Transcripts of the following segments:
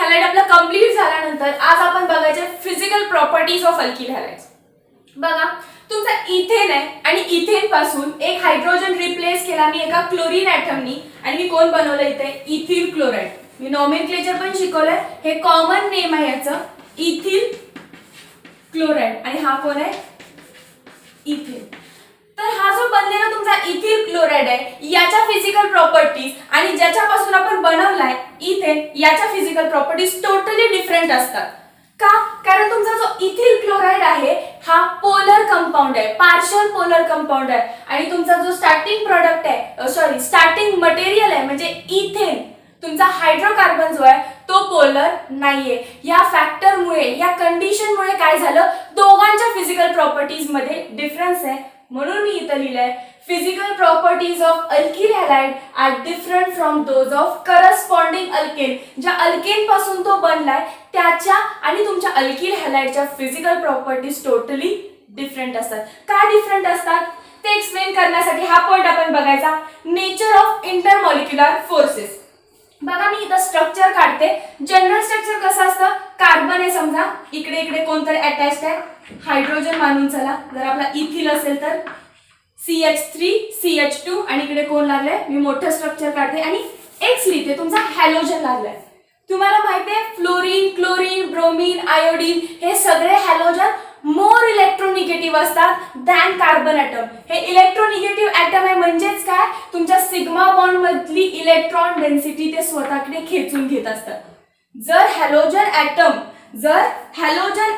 Halide आपला complete झाल्यानंतर आज आपण बघायचे फिजिकल प्रॉपर्टीज ऑफ अल्किल हॅलाइड्स. बघा, तुमचा इथेन आहे आणि इथेन पासून एक हायड्रोजन रिप्लेस केला मी एका क्लोरीन ॲटमनी आणि मी कोण बनवलं इथे इथिल क्लोराइड. मी नॉमेनक्लेचर पण शिकवलंय. हे कॉमन नेम आहे याचं इथिल क्लोराइड आणि हा कोण आहे इथेन. तर हा जो बनलेला तुमचा इथिल क्लोराइड आहे याच्या फिजिकल प्रॉपर्टीज आणि ज्याच्यापासून आपण बनवलाय इथेन याच्या फिजिकल प्रॉपर्टीज टोटली डिफरंट असतात. का? कारण तुमचा जो इथिल क्लोराइड आहे हा पोलर कंपाऊंड आहे, पार्शियल पोलर कंपाऊंड आहे आणि तुमचा जो स्टार्टिंग प्रोडक्ट आहे स्टार्टिंग मटेरियल आहे म्हणजे इथेन तुमचा हायड्रोकार्बन जो आहे तो पोलर नाहीये. या फॅक्टरमुळे या कंडिशनमुळे काय झालं, दोघांच्या फिजिकल प्रॉपर्टीज मध्ये डिफरन्स आहे. म्हणून मी इथं लिहिलंय physical properties of alkyl halide are different from those of corresponding alkane. ज्या अल्केन पासून तो बनलाय त्याच्या आणि तुमच्या अल्किल हॅलाइडच्या फिजिकल प्रॉपर्टीज टोटली डिफरंट असतात. का डिफरंट असतात ते एक्सप्लेन करण्यासाठी हा पॉइंट आपण बघायचा, नेचर ऑफ इंटरमॉलिक्युलर फोर्सेस. बघा, मी इथं स्ट्रक्चर काढते. जनरल स्ट्रक्चर कसं असतं, कार्बन आहे समजा, इकडे इकडे कोणतरी अटॅच्ड आहे, हायड्रोजन मानून चला. जर आपला इथिल असेल तर CH3 CH2 आणि इकडे कोण लागलंय, मी मोठं स्ट्रक्चर काढते आणि X लिहिते, तुमचा हॅलोजन लागलाय. तुम्हाला माहिती आहे फ्लोरीन, क्लोरीन, ब्रोमीन, आयोडीन हे सगळे हॅलोजन मोर इलेक्ट्रोनिगेटिव्ह असतात दॅन कार्बन ॲटम. हे इलेक्ट्रोनिगेटिव्ह ॲटम आहे म्हणजेच काय, तुमच्या सिग्मा बॉन्ड मधली इलेक्ट्रॉन डेन्सिटी ते स्वतःकडे खेचून घेत असतात. जर हॅलोजन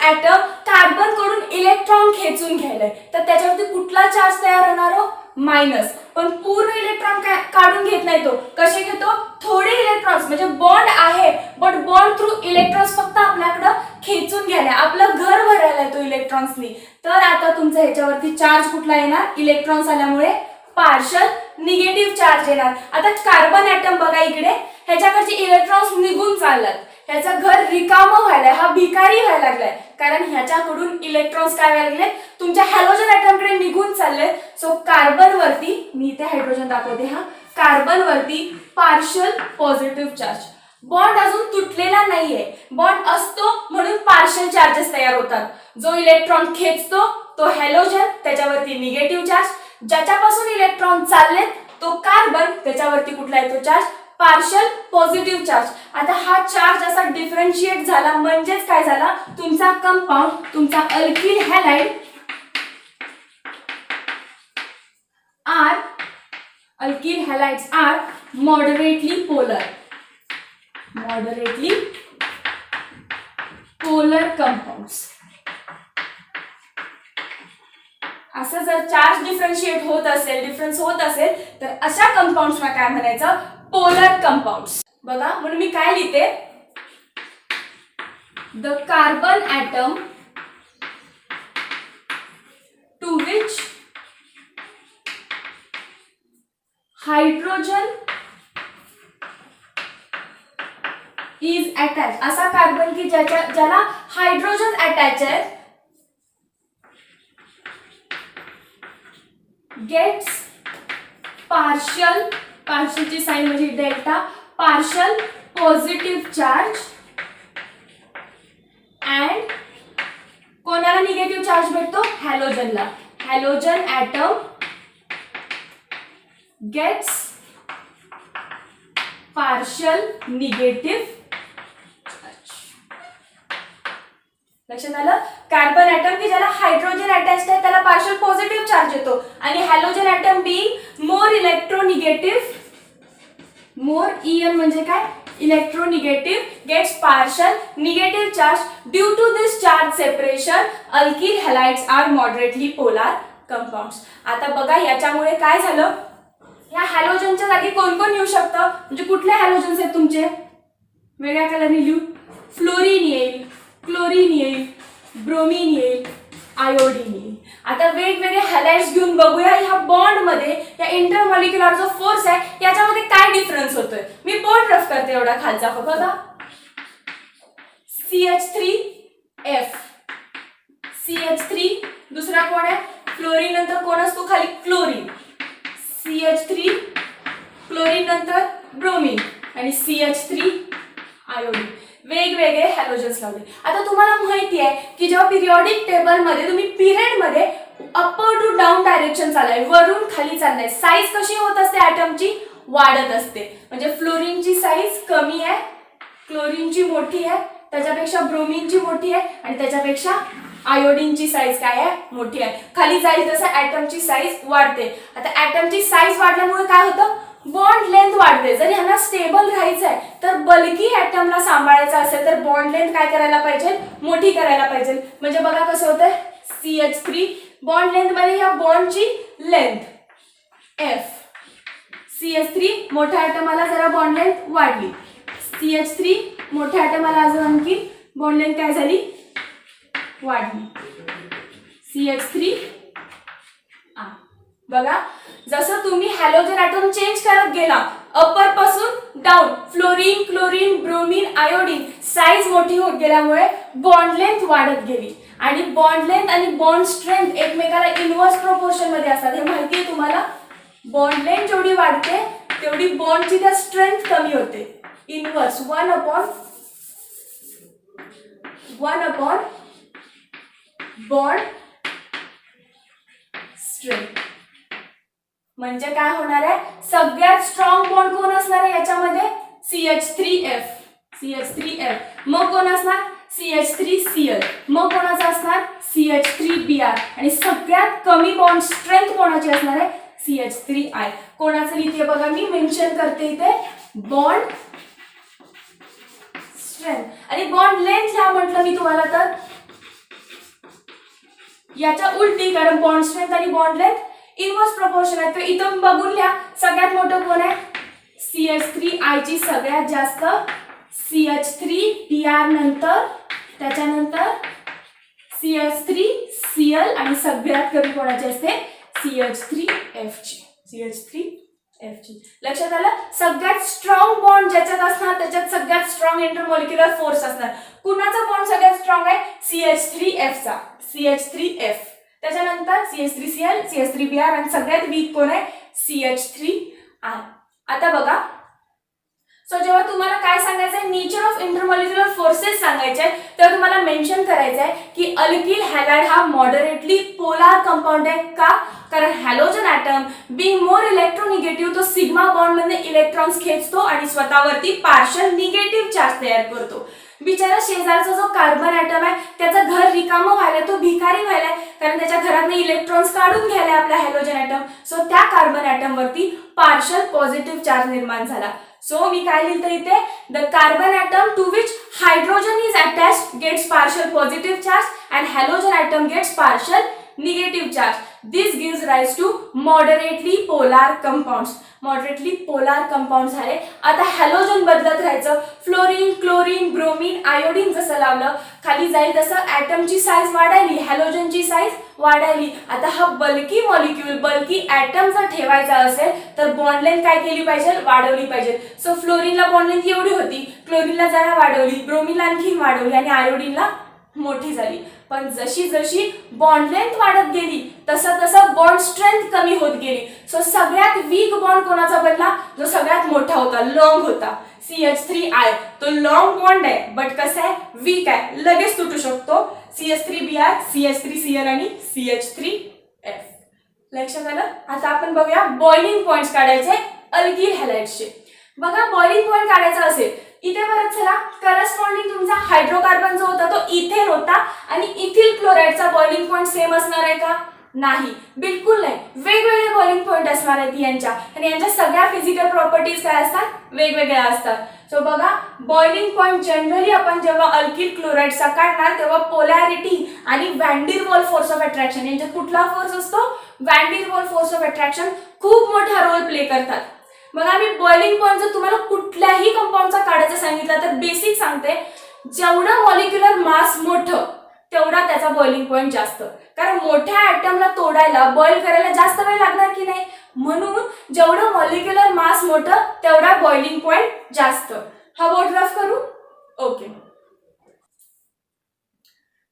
ॲटम कार्बन कडून इलेक्ट्रॉन खेचून घ्यायलाय तर त्याच्यावरती कुठला चार्ज तयार होणार हो, मायनस. पण पूर्ण इलेक्ट्रॉन काढून घेत नाही तो. कसे घेतो, थोडे इलेक्ट्रॉन्स म्हणजे बॉन्ड आहे बट बॉन्ड थ्रू इलेक्ट्रॉन्स फक्त आपल्याकडे खेचून घ्यायला, आपलं घर भरायला तो इलेक्ट्रॉन्सनी. तर आता तुमचा ह्याच्यावरती चार्ज कुठला येणार, इलेक्ट्रॉन्स आल्यामुळे पार्शल निगेटिव्ह चार्ज येणार. आता कार्बन ॲटम बघा इकडे, ह्याच्याकडचे इलेक्ट्रॉन्स निघून चाललात, ह्याचं घर रिकामं व्हायलाय, हा भिकारी व्हायला लागलाय कारण ह्याच्याकडून इलेक्ट्रॉन्स काय व्हायला लागले, तुमच्या हॅलोजन ॲटमकडे निघून चालले. सो कार्बन वरती, मी इथे हायड्रोजन दाखवते, हा कार्बन वरती पार्शियल पॉझिटिव्ह चार्ज. बॉन्ड अजून तुटलेला नाहीये, बॉन्ड असतो म्हणून पार्शियल चार्जेस तयार होतात. जो इलेक्ट्रॉन खेचतो तो हॅलोजन, त्याच्यावरती निगेटिव्ह चार्ज. ज्याच्यापासून इलेक्ट्रॉन चाललेत तो कार्बन, त्याच्यावरती कुठला येतो चार्ज, पार्शियल पॉझिटिव्ह चार्ज. आता हा चार्ज असा डिफरन्शिएट झाला म्हणजेच काय झाला, तुमचा कंपाऊंड, तुमचा alkyl halide alkyl halides are moderately polar compounds. असं जर चार्ज डिफरन्शिएट होत असेल, डिफरन्स होत असेल तर अशा कंपाऊंड्सना काय म्हणायचं, पोलर कंपाऊंड्स. बघा, म्हणून मी काय लिहिते, the carbon atom to which hydrogen is attach. असा कार्बन की ज्याला हायड्रोजन अटॅच आहे गेट्स पार्शियलची साइन म्हणजे delta, partial positive charge and कोणाला निगेटिव्ह चार्ज भेटतो, हॅलोजनला. Halogen atom gets partial negative charge. लक्षात आलं, कार्बन ॲटम की ज्याला हायड्रोजन अटॅच्ड आहे त्याला पार्शियल पॉझिटिव्ह चार्ज येतो आणि halogen atom being more electronegative, more EN म्हणजे काय, electronegative, gets partial negative charge. Due to this charge separation alkyl halides are moderately polar compounds. आता बघा याच्यामुळे काय झालं, या हॅलोजनच्या जागी कोण कोण येऊ शकतं, म्हणजे कुठले हॅलोजन्स आहेत तुमचे, वेगळ्या कलरने लिहू, फ्लोरीन येईल, क्लोरीन येईल, ब्रोमीन येईल, आयोडीन येईल. आता वेगवेगळे हॅलाइड्स घेऊन बघूया ह्या बॉन्ड मध्ये, या इंटरमॉलिक्युलर जो फोर्स आहे याच्यामध्ये काय डिफरन्स होतोय. मी बोर्ड रफ करते एवढा खालचा, बघा CH3F, CH3, दुसरा कोण आहे फ्लोरीन, नंतर कोण असतो खाली क्लोरीन, CH3 क्लोरीन, नंतर ब्रोमीन आणि CH3 आयोडीन. वेगवेगळे हॅलोजन्स लावले. आता तुम्हाला माहिती आहे की जेव्हा पिरियॉडिक टेबलमध्ये तुम्ही पिरियडमध्ये अपर टू डाऊन डायरेक्शन चाललंय, वरून खाली चाललंय, साईज कशी होत असते ॲटमची, वाढत असते. म्हणजे फ्लोरीनची साईज कमी आहे, क्लोरीनची मोठी आहे, त्याच्यापेक्षा ब्रोमीनची मोठी आहे आणि त्याच्यापेक्षा आयोडीनची साईज काय आहे, मोठी आहे. खाली जाईल तसं ॲटमची साईज वाढते. आता ॲटमची साईज वाढल्यामुळे काय होतं, बॉन्ड लेंथ वाढते. जर यांना स्टेबल राहायचं आहे तर बल्की ॲटमला सांभाळायचं असेल तर बॉन्ड लेंथ काय करायला पाहिजे, मोठी करायला पाहिजे. म्हणजे बघा कसं होतंय, CH3 बॉन्ड लेंथ मध्ये ह्या बॉन्डची लेंथ F, CH3 मोठ्या ॲटमाला जरा बॉन्ड लेंथ वाढली, CH3 मोठ्या ॲटमाला अजून आणखी बॉन्ड लेंथ काय झाली, वाढली, CH3. बघा जसं तुम्ही हॅलोजन ॲटम चेंज करत गेला अपर पासून down, fluorine, chlorine, bromine, iodine size मोठी होत गेल्यामुळे बॉन्ड लेंथ वाढत गेली. आणि बॉन्ड लेंथ आणि बॉन्ड स्ट्रेंथ एकमेकाला इनव्हर्स प्रोपोर्शन मध्ये असतात, हे माहिती आहे तुम्हाला. बॉन्ड लेंथ जेवढी वाढते तेवढी बॉन्डची त्या स्ट्रेंथ कमी होते. Inverse 1 upon bond strength. म्हणजे काय होणार आहे, सगळ्यात स्ट्रॉंग बॉन्ड कोण असणार आहे याच्यामध्ये, CH3F. मग कोण असणार, CH3Cl. मग कोणाचा असणार, CH3Br. आणि सगळ्यात कमी बॉन्ड स्ट्रेंथ कोणाची असणार आहे, CH3I. कोणाचं लिहिते बघा, मी मेन्शन करते इथे, बॉन्ड स्ट्रेंथ. आणि बॉन्ड लेंथ ह्या म्हटलं मी तुम्हाला तर याच्या उलटी, कारण बॉन्ड स्ट्रेंथ आणि बॉन्ड लेंथ इनव्हर्स प्रोपोर्शन आहे. तर इथं बघून लिहा, सगळ्यात मोठं कोण आहे, CH3I ची सगळ्यात जास्त, CH3Br नंतर, त्याच्यानंतर CH3Cl आणि सगळ्यात कमी कोणाची असते, CH3F ची. लक्षात आलं. सगळ्यात स्ट्रॉंग बॉन्ड ज्याच्यात असणार त्याच्यात सगळ्यात स्ट्रॉंग इंटरमॉलिक्युलर फोर्स असणार. कुणाचा बॉन्ड सगळ्यात स्ट्रॉंग आहे, CH3F चा, CH3F. त्याच्यानंतर CH3Cl, CH3Br आणि सगळ्यात वीक कोण आहे, CH3I. आता बघा, सो जेव्हा तुम्हाला काय सांगायचंय, नेचर ऑफ इंटरमॉलिक्युलर फोर्सेस सांगायचे तेव्हा तुम्हाला मेन्शन करायचं आहे की अल्किल हॅलाइड हा मॉडरेटली पोलार कंपाऊंड आहे. का, कारण हॅलोजन ॲटम बीइंग मोर इलेक्ट्रोनिगेटिव्ह तो सिग्मा बॉन्ड मध्ये इलेक्ट्रॉन्स खेचतो आणि स्वतःवरती पार्शियल निगेटिव्ह चार्ज तयार करतो. बिचारा शेजारचा जो कार्बन ॲटम आहे त्याचं घर रिकामं व्हायला, तो भिकारी व्हायलाय, कारण त्याच्या घरातून इलेक्ट्रॉन्स काढून घ्यायला आपला हॅलोजन ॲटम. सो त्या कार्बन ॲटम वरती पार्शियल पॉझिटिव्ह चार्ज निर्माण झाला. सो मी काय लिहितो इथे, the carbon atom to which hydrogen is attached gets partial positive charge and halogen atom gets partial negative charge. This gives rise to moderately polar compounds. Moderately polar compound झाले. आता halogen बदलत राहायचं, fluorine, chlorine, bromine, iodine जसं लावलं खाली जाईल तसं ॲटमची size वाढायली, हॅलोजनची size वाढायली. आता हा बल्की मॉलिक्यूल, बल्की ॲटम जर ठेवायचा असेल तर बॉन्ड लेंथ काय केली पाहिजे, वाढवली पाहिजे. सो फ्लोरीनला बॉन्ड लेंथ एवढी होती, क्लोरीनला जरा वाढवली, ब्रोमीनला आणखी वाढवली आणि आयोडीनला मोठी झाली. पण जशी जशी बॉन्ड लेंथ वाढत गेली तसं तसं बॉन्ड स्ट्रेंथ कमी होत गेली. सो सगळ्यात वीक बॉन्ड कोणाचा बनला, जो सगळ्यात मोठा होता, लॉंग होता, CH3I. तो लॉंग बॉन्ड आहे बट कसं आहे, वीक आहे, लगेच तुटू शकतो. CH3Br, CH3Cl आणि CH3F. लक्षात आलं. आता आपण बघूया बॉइलिंग पॉइंट्स काढायचे अल्किल हॅलाइड्सचे. बघा बॉइलिंग पॉइंट काढायचा असेल इथे परत चला, करस्पॉन्डिंग तुमचा हायड्रोकार्बन जो होता तो इथेन होता आणि इथिल क्लोराइडचा बॉइलिंग पॉइंट सेम असणार आहे का, नाही, बिलकुल नाही. वेगवेगळे बॉइलिंग पॉइंट असणार आहेत यांच्या, आणि यांच्या सगळ्या फिजिकल प्रॉपर्टीज काय असतात, वेगवेगळ्या असतात. सो बघा बॉइलिंग पॉइंट जनरली आपण जेव्हा अल्किल क्लोराइडचा काढणार तेव्हा पोलॅरिटी आणि व्हॅन डर वाल फोर्स ऑफ अट्रॅक्शन यांच्यात कुठला फोर्स असतो, व्हॅन डर वाल फोर्स ऑफ अट्रॅक्शन खूप मोठा रोल प्ले करतात. मग आम्ही बॉइलिंग पॉइंट जर तुम्हाला कुठल्याही कंपाऊंडचा काढायचं सांगितलं तर बेसिक सांगते, जेवढं मॉलिक्युलर मास मोठं तेवढा त्याचा बॉइलिंग पॉइंट जास्त, कारण मोठ्या ॲटमला तोडायला, बॉइल करायला जास्त वेळ लागणार की नाही, म्हणून जेवढं मॉलिक्युलर मास मोठं तेवढा बॉइलिंग पॉइंट जास्त. हा बोर्ड रफ करू, ओके.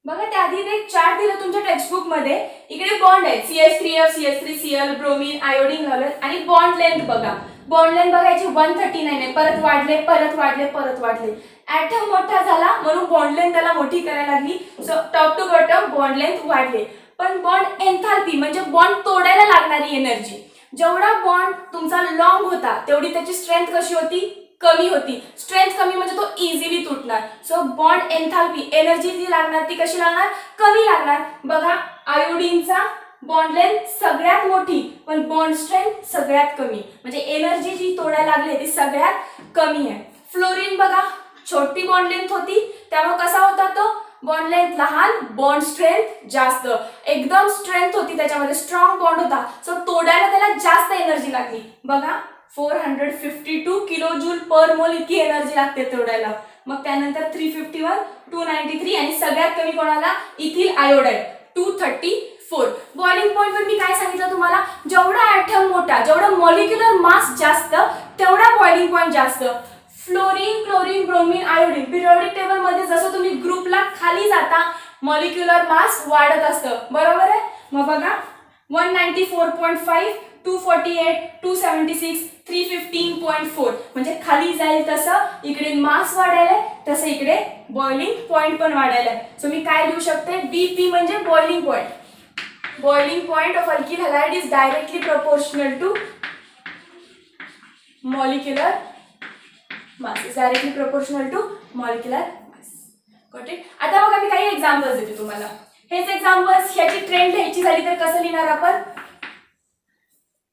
बघा त्याआधी एक चार्ट दिलं तुमच्या टेक्स्टबुक मध्ये, इकडे बॉन्ड आहे CH3F, CH3Cl, ब्रोमीन, आयोडीन लावले आणि बॉन्ड लेंथ बघा. बॉन्ड लेंथ बघायची 139 आहे, परत वाढले, परत वाढले, परत वाढले. ऍटम मोठा झाला म्हणून बॉन्ड लेंथ त्याला मोठी करायला लागली. So top to bottom bond length वाढले. पण बॉन्ड एन्थाल्पी म्हणजे बॉन्ड तोडायला लागणारी एनर्जी, जेवढा बॉन्ड तुमचा लॉंग होता तेवढी त्याची स्ट्रेंथ कशी होती, कमी होती. स्ट्रेंथ कमी म्हणजे तो इझिली तुटणार. सो बॉन्ड एन्थाल्पी एनर्जी जी लागणार ती कशी लागणार, कमी लागणार. बघा आयोडीनचा बॉन्ड लेंथ सगळ्यात मोठी पण बॉन्ड स्ट्रेंथ सगळ्यात कमी, म्हणजे एनर्जी जी तोडायला लागली ती सगळ्यात कमी आहे. फ्लोरीन बघा छोटी बॉन्ड लेंथ होती त्यामुळे कसा होता तो, बॉन्ड लेंथ लहान, बॉन्ड स्ट्रेंथ जास्त. एकदम स्ट्रेंथ होती त्याच्यामध्ये, स्ट्रॉंग बॉन्ड होता. सो तोडायला त्याला जास्त एनर्जी लागली. बघा 452 किलो जूल पर मोल इतकी एनर्जी लागते तोडायला. मग त्यानंतर 351, 293 आणि सगळ्यात कमी कोणाला, इथिल आयोडाईड 234. बॉइलिंग पॉइंट वर मी काय सांगितलं तुम्हाला, जेवढा ऍटम मोठा, जेवढा मॉलिक्युलर मास जास्त तेवढा बॉइलिंग पॉइंट जास्त. Fluorine, chlorine, bromine, iodine periodic table मध्ये जसं तुम्ही ग्रुपला खाली जाता मॉलिक्युलर मास वाढत असतं, बरोबर आहे. मग बघा 194.5, 248, 276, 315.4 म्हणजे खाली जाईल तसं इकडे मास वाढायला, तसं इकडे बॉइलिंग पॉइंट पण वाढायला. सो मी काय लिहू शकते, BP म्हणजे boiling point. Boiling point of alkyl halide is directly proportional to molecular mass, is directly proportional to molecular mass. Got it? आता बघा मी काही एक्झाम्पल्स देते तुम्हाला. हेच एक्झाम्पल्स, ह्याची ट्रेंड लिहायची झाली तर कसं लिहिणार आपण,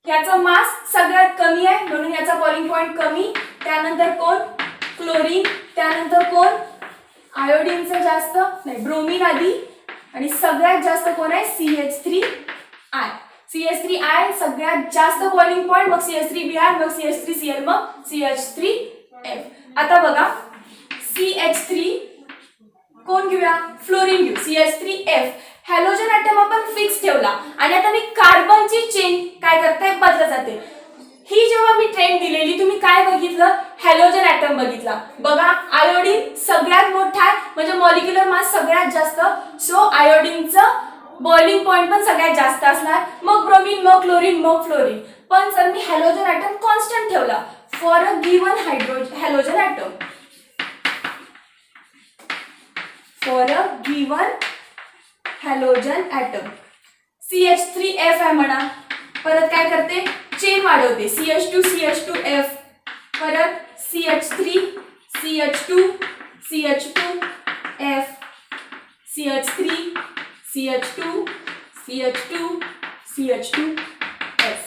ह्याचा मास सगळ्यात कमी आहे म्हणून याचा बॉइलिंग पॉइंट कमी. त्यानंतर कोण, क्लोरीन. त्यानंतर कोण, आयोडीनचं जास्त, नाही ब्रोमीन आधी. आणि सगळ्यात जास्त कोण आहे, CH3I. CH3I सगळ्यात जास्त बॉइलिंग पॉइंट, मग CH3Br, मग CH3Cl, मग CH3F. आता बघा CH3 कोण घेऊया, फ्लोरीन घेऊ, CH3F. हॅलोजन ॲटम आपण फिक्स ठेवला आणि आता मी कार्बनची चेन काय करते, बदलत जाते. ही जेव्हा मी ट्रेंड दिलेली तुम्ही काय बघितलं, हॅलोजन ॲटम बघितला. बघा आयोडीन सगळ्यात मोठा आहे म्हणजे मॉलिक्युलर मास सगळ्यात जास्त. सो आयोडीनचं बॉइलिंग पॉइंट पण सगळ्यात जास्त असणार. मग ब्रोमीन, मग क्लोरीन, मग फ्लोरीन. पण जर मी हॅलोजन ॲटम कॉन्स्टंट ठेवला for a given halogen atom, for a given halogen atom CH3F आहे म्हणा, परत काय करते, चेन वाढवते, CH2 CH2F, परत CH3 CH2 CH2F, CH3 CH2 CH2 CH2F.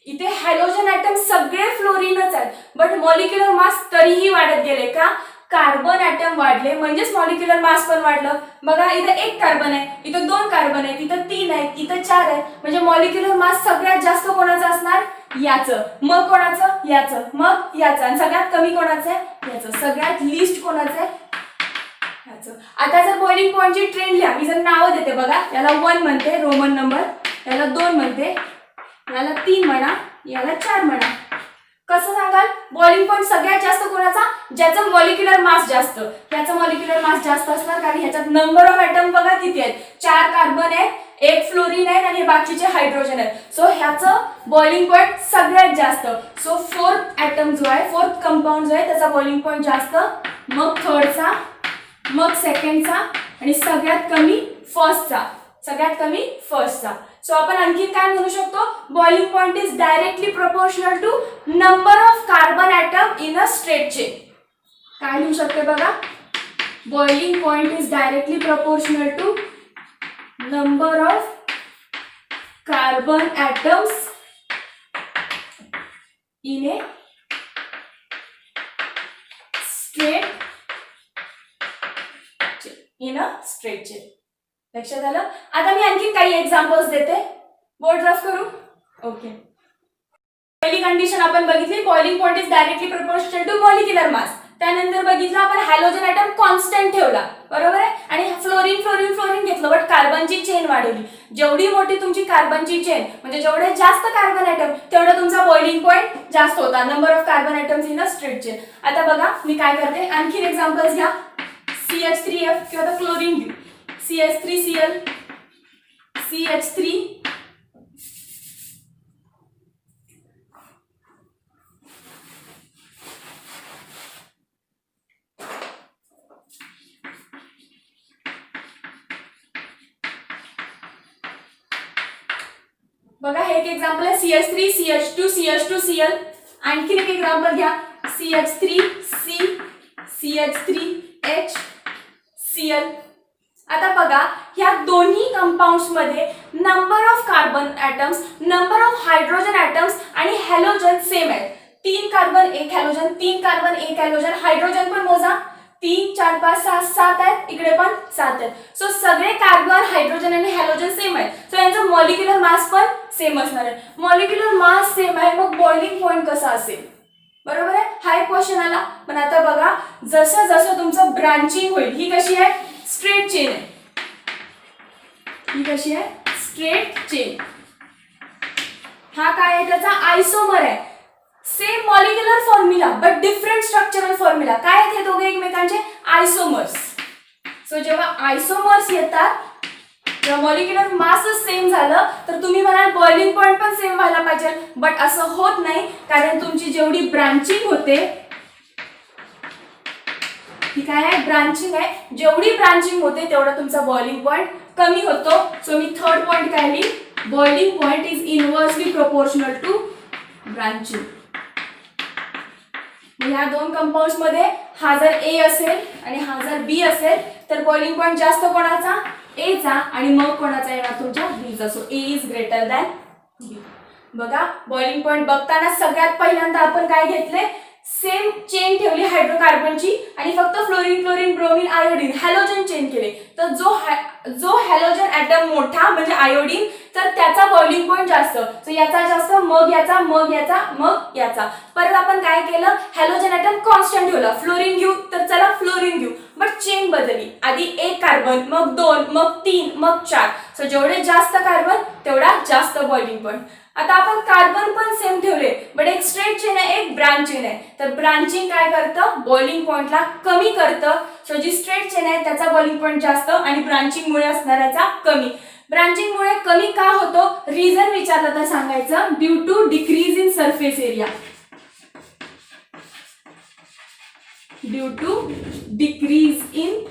इथे हॅलोजन ॲटम सगळे फ्लोरीनच आहेत बट मॉलिक्युलर मास तरीही वाढत गेले का, कार्बन ॲटम वाढले म्हणजेच मॉलिक्युलर मास पण वाढलं. बघा इथं 1 कार्बन आहे, इथं 2 कार्बन आहेत, इथं 3 आहेत, इथं 4 आहेत, म्हणजे मॉलिक्युलर मास सगळ्यात जास्त कोणाचं असणार, याचं. मग कोणाचं, याचं, मग याचं. आणि सगळ्यात कमी कोणाचं आहे, याचं. सगळ्यात लिस्ट कोणाचं आहे, याचं. आता जर बॉइलिंग पॉइंटची ट्रेंड लिहा, मी जर नावं देते बघा, याला 1 म्हणते रोमन नंबर, याला 2 म्हणते, याला 3 म्हणा, याला 4 म्हणा. कसं सांगाल, बॉइलिंग पॉइंट सगळ्यात जास्त कोणाचा, ज्याचा मॉलिक्युलर मास जास्त. याचा मॉलिक्युलर मास जास्त असणार कारण ह्याच्यात नंबर ऑफ ॲटम बघा किती आहेत, 4 कार्बन आहेत, 1 फ्लोरीन आहे आणि बाकीचे हायड्रोजन आहेत. सो ह्याचं बॉइलिंग पॉइंट सगळ्यात जास्त. सो 4th ॲटम जो आहे, 4th कंपाऊंड जो आहे त्याचा बॉइलिंग पॉइंट जास्त, मग थर्डचा, मग सेकंडचा आणि सगळ्यात कमी फर्स्टचा, सगळ्यात कमी फर्स्टचा. सो आपण आणखी काय म्हणू शकतो, boiling point is directly proportional to number of carbon atom in a straight chain. काय लिहू शकते बघा, boiling point is directly proportional to number of carbon atoms in a straight chain. लक्षात आलं. आता मी आणखी काही एक्झाम्पल्स देते, बोर्ड ड्राफ्ट करू. ओके, पहिली कंडिशन आपण बघितली, boiling point is directly proportional to molecular mass. त्यानंतर बघितलं आपण हॅलोजन ॲटम कॉन्स्टंट ठेवला, बरोबर आहे, आणि फ्लोरीन फ्लोरीन फ्लोरीन घेतलं बट कार्बनची चेन वाढवली. जेवढी मोठी तुमची कार्बनची चेन म्हणजे जेवढे जास्त कार्बन ॲटम तेवढा तुमचा बॉइलिंग पॉइंट जास्त होता, number of carbon atoms in a straight chain. आता बघा मी काय करते, आणखी एक्झाम्पल्स घ्या. CH3F किंवा क्लोरीन घेऊ, CH3Cl, CH3, बघा हे एक एक्झाम्पल आहे CH3 CH2 CH2 Cl. आणखीन एक एक्झाम्पल घ्या CH3 C CH3 H Cl. आता बघा ह्या दोन्ही कंपाऊंड्स मध्ये number of carbon atoms, number of hydrogen atoms आणि हॅलोजन सेम आहेत. 3 carbon 1 halogen, 3 carbon 1 halogen. Hydrogen पण मोजा 3 4 5 6 7 आहेत, इकडे पण 7 आहेत. सो सगळे कार्बन, हायड्रोजन आणि हॅलोजन सेम आहेत. सो यांचं मॉलिक्युलर मास पण सेम असणार आहे. मॉलिक्युलर मास सेम आहे, मग बॉइलिंग पॉइंट कसा असेल? बरोबर आहे, हा एक क्वेश्चन आला. पण आता बघा जसं जसं तुमचं ब्रांचिंग होईल, ही कशी आहे? स्ट्रेट चेन आहे. ही कशी आहे? Straight chain. हा काय आहे? त्याचा आयसोमर आहे. Same molecular formula but different structural formula. काय आहेत हे दोघे एकमेकांचे? आयसोमर्स. सो जेव्हा आयसोमर्स येतात जेव्हा मॉलिक्युलर मासच सेम झालं तर तुम्ही म्हणाल बॉइलिंग पॉइंट पण सेम व्हायला पाहिजे. बट असं होत नाही, कारण तुमची जेवढी ब्रांचिंग होते, ही काय आहे? ब्रांचिंग आहे. जेवढी ब्रांचिंग होते तेवढा तुमचा बॉइलिंग पॉइंट कमी होतो. सो मी थर्ड पॉइंट काय लिहिली? Boiling point is inversely proportional to branching. ह्या दोन कंपाऊंड्स मध्ये हा जर A असेल आणि हा जर B असेल तर बॉइलिंग पॉइंट जास्त कोणाचा? A चा. आणि मग कोणाचा येणार? तुमच्या B चा. So A is greater than B. बघा बॉइलिंग पॉइंट बघताना सगळ्यात पहिल्यांदा आपण काय घेतले? सेम चेन ठेवली हायड्रोकार्बनची आणि फक्त fluorine chlorine bromine iodine halogen chain केले. तर जो हॅलोजन ॲटम मोठा म्हणजे आयोडीन, तर त्याचा बॉइलिंग पॉइंट जास्त. सो याचा जास्त, मग याचा, मग याचा, मग याचा. परत आपण काय केलं? हॅलोजन ॲटम कॉन्स्टंट ठेवला. फ्लोरीन घेऊ तर चला फ्लोरीन घेऊ, बट चेन बदलली. आधी 1 कार्बन, मग 2, मग 3, मग 4. सो जेवढे जास्त कार्बन तेवढा जास्त बॉइलिंग पॉइंट. आता आपण कार्बन पण सेम ठेवले, बट एक स्ट्रेट चेन आहे, एक ब्रांच चेन आहे. तर ब्रांचिंग काय करतं? बॉइलिंग पॉइंटला कमी करतं. सो जी स्ट्रेट चेन आहे त्याचा बॉइलिंग पॉइंट जास्त आणि ब्रांचिंग मुळे असणाऱ्याचा कमी. ब्रांचिंग मुळे कमी का होतो? रिझन विचारलं तर सांगायचं due to decrease in surface area. Due to decrease in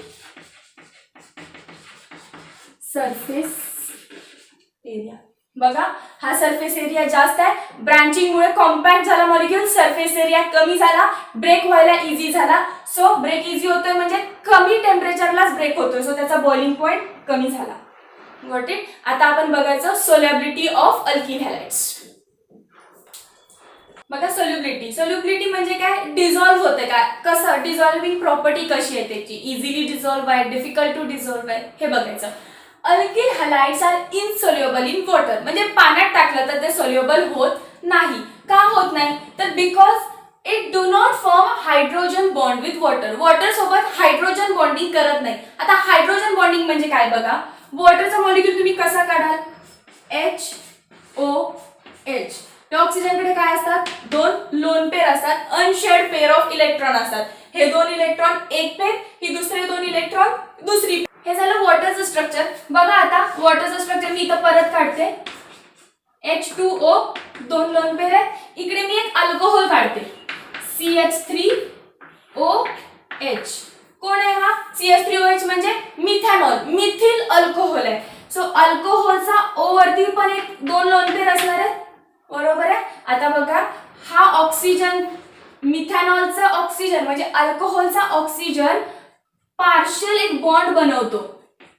surface area. बघा हा सरफेस एरिया जास्त आहे, ब्रांचिंग मुळे कॉम्पॅक्ट झाला मॉलिक्यूल, सरफेस एरिया कमी झाला, ब्रेक व्हायला इझी झाला. सो ब्रेक इझी होतोय म्हणजे कमी टेम्परेचरलाच ब्रेक होतोय. सो त्याचा बॉइलिंग पॉइंट कमी झाला. Got it. आता आपण बघायचं सोल्युबिलिटी ऑफ अल्किल हॅलाइड्स. बघा सोल्युबिलिटी म्हणजे काय? डिझॉल्व्ह होते काय? कसं? डिझॉल्विंग प्रॉपर्टी कशी आहे त्याची? इझिली डिझॉल्व्ह आहे, डिफिकल्ट टू डिझॉल्व्ह आहे, हे बघायचं. Alkyl halides are insoluble in water. म्हणजे पाण्यात टाकलं तर ते सोल्युबल होत नाही. का होत नाही? तर because it do not form hydrogen bond with water. Water सोबत हायड्रोजन बॉन्डिंग करत नाही. आता हायड्रोजन बॉन्डिंग म्हणजे काय बघा. वॉटरचा मॉलिक्यूल तुम्ही कसा काढाल? HOH. ऑक्सिजनकडे काय असतात? 2 लोन पेअर असतात, अनशेअर्ड पेअर ऑफ इलेक्ट्रॉन असतात. हे 2 इलेक्ट्रॉन एक पेअर, ही दुसरे 2 इलेक्ट्रॉन दुसरी. हे झालं वॉटरचं स्ट्रक्चर. बघा आता वॉटरचं स्ट्रक्चर मी इथं परत काढते. H2O 2 लोन पेअर आहेत. इकडे मी एक अल्कोहोल काढते CH3OH. कोण आहे हा? CH3OH म्हणजे मिथॅनॉल, मिथिल अल्कोहोल आहे. सो अल्कोहोलचा O वरती पण एक 2 लोन पेअर असणार आहे. बरोबर आहे. आता बघा हा ऑक्सिजन, मिथॅनॉलचा ऑक्सिजन म्हणजे अल्कोहोलचा ऑक्सिजन पार्शियल एक बॉन्ड बनवतो.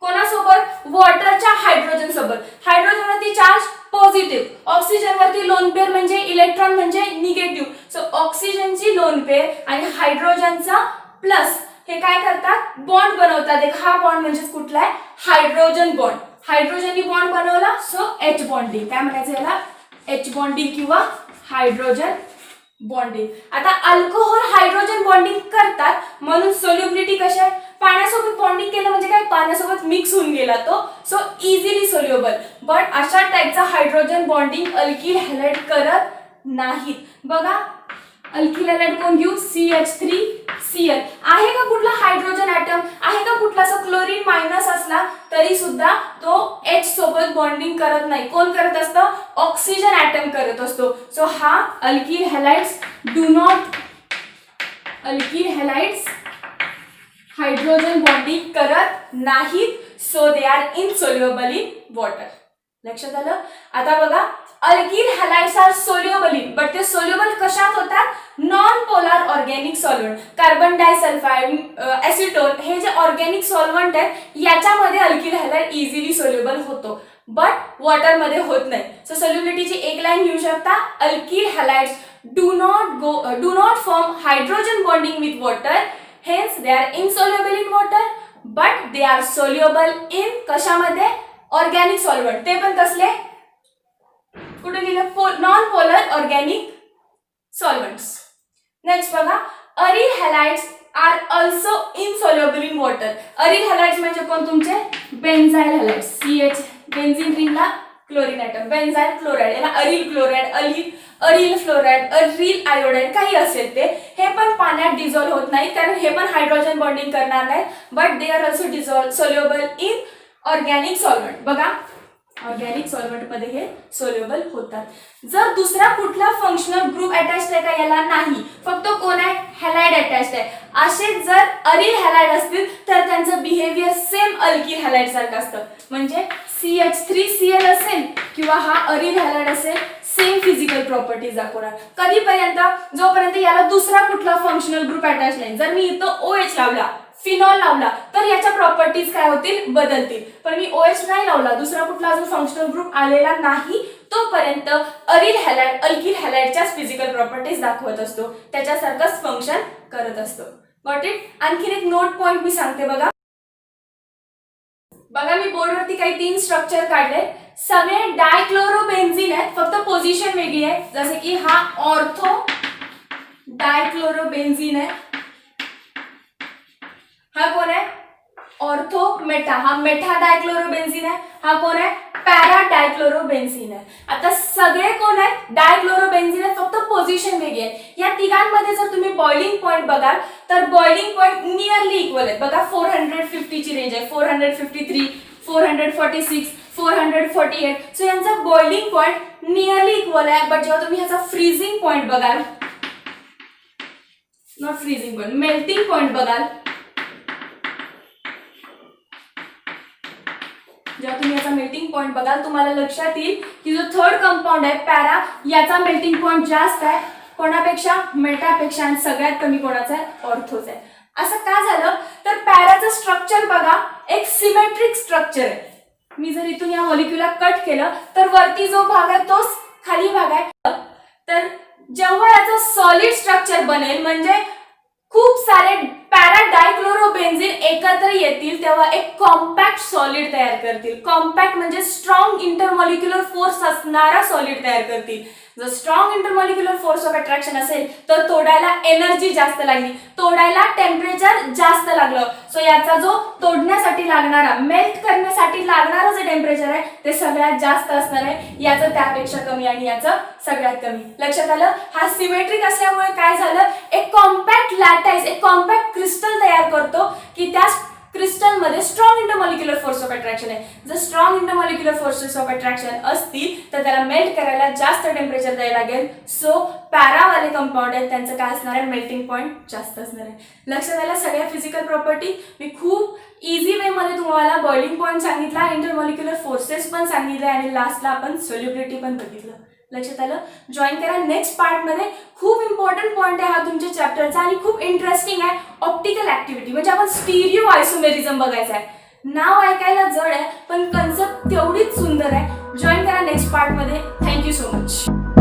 कोणासोबत? वॉटरच्या हायड्रोजन सोबत. हायड्रोजन वरती चार्ज पॉझिटिव्ह, ऑक्सिजन वरती लोन पेअर म्हणजे इलेक्ट्रॉन म्हणजे निगेटिव्ह. सो ऑक्सिजनची लोन पेअर आणि हायड्रोजनचा प्लस हे काय करतात? बॉन्ड बनवतात. एक हा बॉन्ड म्हणजे कुठला आहे? Hydrogen bond. हायड्रोजननी बॉन्ड बनवला, सो H बॉन्डिंग. काय म्हणायचं याला? H बॉन्डिंग किंवा हायड्रोजन बॉन्डिंग. आता अल्कोहोल हायड्रोजन बॉन्डिंग करतात म्हणून सोल्युबिलिटी कशी आहे? पाण्यासोबत बॉन्डिंग केलं म्हणजे काय? पाण्यासोबत मिक्स होऊन गेला तो. So easily soluble. बट अशा टाईपचा हायड्रोजन बॉन्डिंग अल्किल हॅलाइड करत नाहीत. बघा अल्किल हॅलाइड कोण घेऊ? CH3Cl. आहे का कुठला हायड्रोजन ॲटम? आहे का कुठला? असं क्लोरीन मायनस असला तरी सुद्धा तो H सोबत बॉन्डिंग करत नाही. कोण करत असतं? ऑक्सिजन ॲटम करत असतो. सो हा alkyl halides do not, alkyl halides hydrogen bonding करत नाहीत. So they are insoluble in water. लक्षात आलं? आता बघा alkyl halides are soluble in, but ते सोल्युबल कशात होतात? Non polar organic solvent, carbon disulphide, acetone, हे जे ऑर्गॅनिक सॉल्व्हंट आहेत याच्यामध्ये अल्किल हॅलाइड इझिली सोल्युबल होतो, बट वॉटर मध्ये होत नाही. सो सोल्युबिलिटीची एक लाईन घेऊ शकता, alkyl halides do not form hydrogen bonding with water, hence they are insoluble in water, but they are soluble in कशामध्ये? Organic solvent. ते पण कसले? कुठे लिहिलं? Non polar organic solvents. Next बघा, aryl halides are also insoluble in water. Aryl halides म्हणजे कोण? तुमचे बेन्झाइल हॅलाइड्स, CH, बेन्झीन रिंगला क्लोरीन ॲटम, बेन्झाइल क्लोराइड, याला aryl chloride, aryl fluoride, aryl iodide काही असेल ते, हे पण पाण्यात डिझॉल्व्ह होत नाही कारण हे पण हायड्रोजन बॉन्डिंग करणार नाही, but they are also soluble in organic solvent. बघा, ऑर्गॅनिक सॉल्व्हंट मध्ये हे सोल्युबल होतात. जर दुसरा कुठला फंक्शनल ग्रुप अटॅच्ड आहे का? याला नाही, फक्त कोण आहे? हॅलाइड अटॅच्ड आहे. असे जर अरिल हॅलाइड असतील तर त्यांचं बिहेवियर सेम अल्किल हॅलाइड सारखं असतं, म्हणजे CH3Cl असेल किंवा हा अरिल हॅलाइड असेल, सेम फिजिकल प्रॉपर्टीज दाखवणार. कधीपर्यंत? जोपर्यंत याला दुसरा कुठला फंक्शनल ग्रुप अटॅच नाही. जर मी इथं OH लावला, फिनॉल लावला, तर याच्या प्रॉपर्टीज काय होतील? बदलतील. पण मी OH नाही लावला, दुसरा कुठला अजून फंक्शनल ग्रुप आलेला नाही, तोपर्यंत अरिल हॅलाइड अल्किल हॅलाइडच्याच फिजिकल प्रॉपर्टीज दाखवत असतो, त्याच्यासारखंच फंक्शन करत असतो. Got it? आणखीन एक नोट पॉइंट मी सांगते बघा. बघा, मी बोर्डवरती काही 3 स्ट्रक्चर काढले, सगळे डायक्लोरोबेन्झीन आहेत, फक्त पोझिशन वेगळी आहे. जसे की हा ऑर्थो डायक्लोरोबेन्झीन आहे, हा कोण आहे? ऑर्थो मेटा, हा मेटा डायक्लोरोबेन्झीन आहे. हा कोण आहे? पॅरा डायक्लोरोबेन्झीन आहे. आता सगळे कोण आहेत? डायक्लोरोबेन्झीन आहे, फक्त पोझिशन वेगळी आहे. या तिघांमध्ये जर तुम्ही बॉइलिंग पॉइंट बघाल तर बॉइलिंग पॉइंट नियरली इक्वल आहेत. बघा, 450 ची रेंज आहे, 453, 446, 448. सो यांचा बॉइलिंग पॉइंट नियरली इक्वल आहे. बट जेव्हा तुम्ही ह्याचा फ्रीजिंग पॉइंट बघाल, not freezing point, melting point बघाल, जेव्हा तुम्ही याचा मेल्टिंग पॉइंट बघाल तुम्हाला लक्षात येईल की जो थर्ड कंपाऊंड आहे पॅरा, याचा मेल्टिंग पॉइंट जास्त आहे कोणापेक्षा? मेटापेक्षा, आणि सगळ्यात कमी कोणाचा आहे? ऑर्थोच आहे. असं का झालं? तर पॅराचं स्ट्रक्चर बघा, एक सिमेट्रिक स्ट्रक्चर आहे. मी जर इथून या मॉलिक्युलला कट केलं तर वरती जो भाग आहे तोच खाली भाग आहे. तर जेव्हा याचं सॉलिड स्ट्रक्चर बनेल, म्हणजे खूप सारे पॅरा डायक्लोरोबेन्झीन एकत्र येतील, तेव्हा एक कॉम्पॅक्ट सॉलिड तयार करतील. कॉम्पॅक्ट म्हणजे स्ट्रॉंग इंटरमॉलिक्युलर फोर्स असणारा सॉलिड तयार करतील. जर strong intermolecular force of attraction असेल तर तोडायला एनर्जी जास्त लागली, तोडायला टेम्परेचर जास्त लागलं. सो याचा जो तोडण्यासाठी लागणारा, मेल्ट करण्यासाठी लागणारा जे टेम्परेचर आहे ते सगळ्यात जास्त असणार आहे, याचं त्यापेक्षा कमी आणि याचं सगळ्यात कमी. लक्षात आलं? हा सिमेट्रिक असल्यामुळे काय झालं? एक कॉम्पॅक्ट लॅटाइस, एक कॉम्पॅक्ट क्रिस्टल तयार करतो की त्या क्रिस्टल मध्ये strong intermolecular force of attraction आहे. जर strong intermolecular forces of attraction असतील तर त्याला मेल्ट करायला जास्त टेम्परेचर द्यायला लागेल. सो पॅरावाले कंपाऊंड आहेत त्यांचं काय असणार आहे? मेल्टिंग पॉइंट जास्त असणार आहे. लक्षात आलं? सगळ्या फिजिकल प्रॉपर्टी मी खूप इझी वे मध्ये तुम्हाला बॉइलिंग पॉइंट सांगितला, इंटरमॉलिक्युलर फोर्सेस पण सांगितले आणि लास्टला आपण सोल्युबिलिटी पण बघितलं. लक्षात आलं? जॉईन करा नेक्स्ट पार्ट मध्ये. खूप इम्पॉर्टंट पॉइंट आहे हा तुमच्या चॅप्टरचा आणि खूप इंटरेस्टिंग आहे. ऑप्टिकल ऍक्टिव्हिटी म्हणजे आपण स्टिरिओ आयसोमेरिझम बघायचं आहे. नाव ऐकायला जड आहे पण कन्सेप्ट तेवढीच सुंदर आहे. जॉईन करा नेक्स्ट पार्ट मध्ये. Thank you so much.